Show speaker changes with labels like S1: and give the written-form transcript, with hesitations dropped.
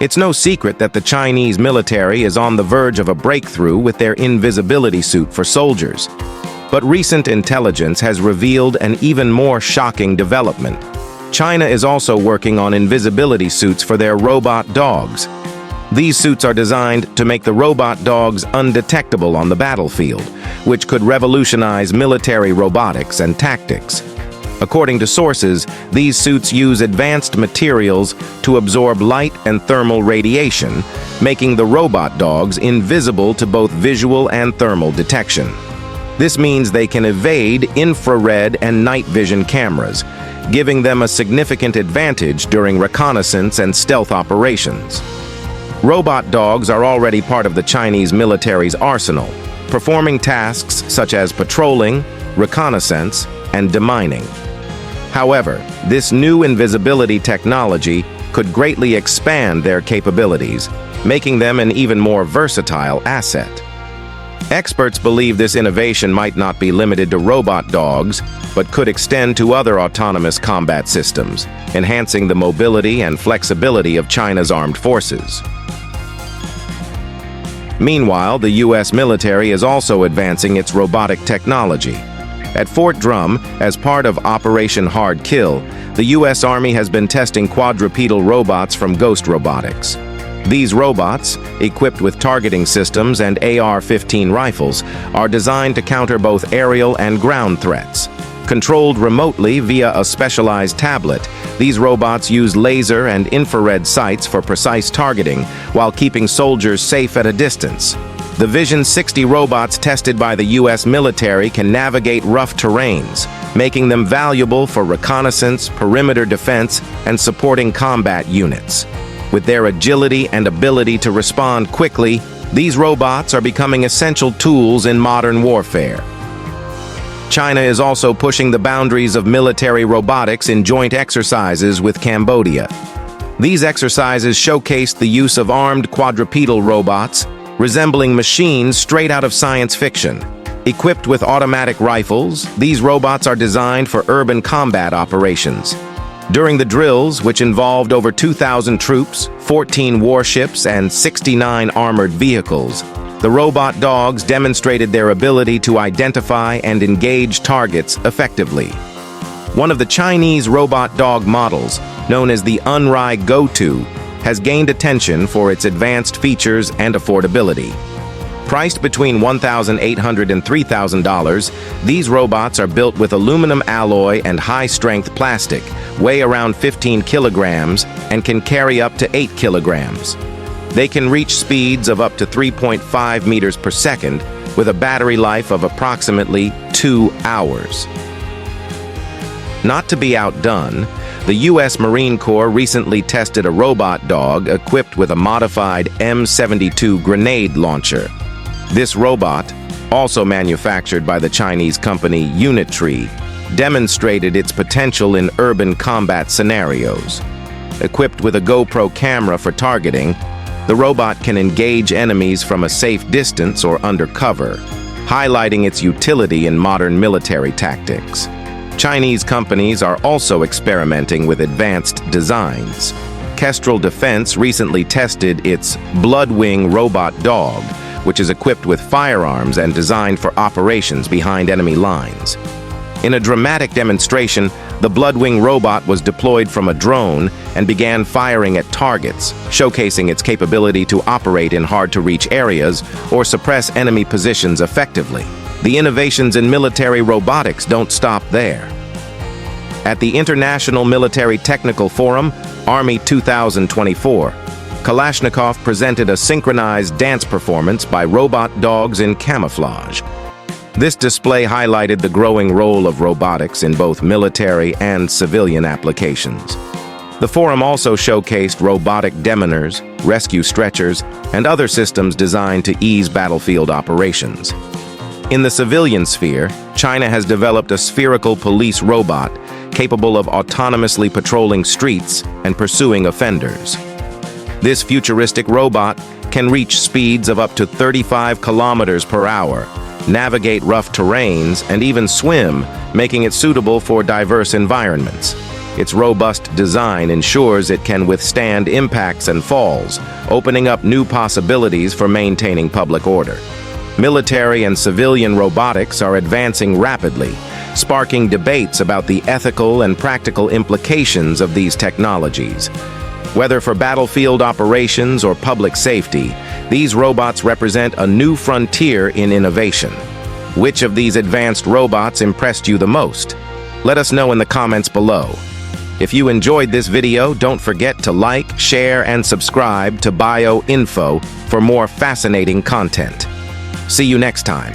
S1: It's no secret that the Chinese military is on the verge of a breakthrough with their invisibility suit for soldiers. But recent intelligence has revealed an even more shocking development. China is also working on invisibility suits for their robot dogs. These suits are designed to make the robot dogs undetectable on the battlefield, which could revolutionize military robotics and tactics. According to sources, these suits use advanced materials to absorb light and thermal radiation, making the robot dogs invisible to both visual and thermal detection. This means they can evade infrared and night vision cameras, giving them a significant advantage during reconnaissance and stealth operations. Robot dogs are already part of the Chinese military's arsenal, performing tasks such as patrolling, reconnaissance, and demining. However, this new invisibility technology could greatly expand their capabilities, making them an even more versatile asset. Experts believe this innovation might not be limited to robot dogs, but could extend to other autonomous combat systems, enhancing the mobility and flexibility of China's armed forces. Meanwhile, the U.S. military is also advancing its robotic technology. At Fort Drum, as part of Operation Hard Kill, the U.S. Army has been testing quadrupedal robots from Ghost Robotics. These robots, equipped with targeting systems and AR-15 rifles, are designed to counter both aerial and ground threats. Controlled remotely via a specialized tablet, these robots use laser and infrared sights for precise targeting while keeping soldiers safe at a distance. The Vision 60 robots tested by the U.S. military can navigate rough terrains, making them valuable for reconnaissance, perimeter defense, and supporting combat units. With their agility and ability to respond quickly, these robots are becoming essential tools in modern warfare. China is also pushing the boundaries of military robotics in joint exercises with Cambodia. These exercises showcased the use of armed quadrupedal robots, resembling machines straight out of science fiction. Equipped with automatic rifles, these robots are designed for urban combat operations. During the drills, which involved over 2,000 troops, 14 warships, and 69 armored vehicles, the robot dogs demonstrated their ability to identify and engage targets effectively. One of the Chinese robot dog models, known as the Unrai Go-To, has gained attention for its advanced features and affordability. Priced between $1,800 and $3,000, these robots are built with aluminum alloy and high-strength plastic, weigh around 15 kilograms, and can carry up to 8 kilograms. They can reach speeds of up to 3.5 meters per second, with a battery life of approximately 2 hours. Not to be outdone, the U.S. Marine Corps recently tested a robot dog equipped with a modified M72 grenade launcher. This robot, also manufactured by the Chinese company Unitree, demonstrated its potential in urban combat scenarios. Equipped with a GoPro camera for targeting, the robot can engage enemies from a safe distance or under cover, highlighting its utility in modern military tactics. Chinese companies are also experimenting with advanced designs. Kestrel Defense recently tested its Bloodwing robot dog, which is equipped with firearms and designed for operations behind enemy lines. In a dramatic demonstration, the Bloodwing robot was deployed from a drone and began firing at targets, showcasing its capability to operate in hard-to-reach areas or suppress enemy positions effectively. The innovations in military robotics don't stop there. At the International Military Technical Forum, Army 2024, Kalashnikov presented a synchronized dance performance by robot dogs in camouflage. This display highlighted the growing role of robotics in both military and civilian applications. The forum also showcased robotic demoners, rescue stretchers, and other systems designed to ease battlefield operations. In the civilian sphere, China has developed a spherical police robot capable of autonomously patrolling streets and pursuing offenders. This futuristic robot can reach speeds of up to 35 kilometers per hour, navigate rough terrains, and even swim, making it suitable for diverse environments. Its robust design ensures it can withstand impacts and falls, opening up new possibilities for maintaining public order. Military and civilian robotics are advancing rapidly, sparking debates about the ethical and practical implications of these technologies. Whether for battlefield operations or public safety, these robots represent a new frontier in innovation. Which of these advanced robots impressed you the most? Let us know in the comments below. If you enjoyed this video, don't forget to like, share, and subscribe to BioInfo for more fascinating content. See you next time.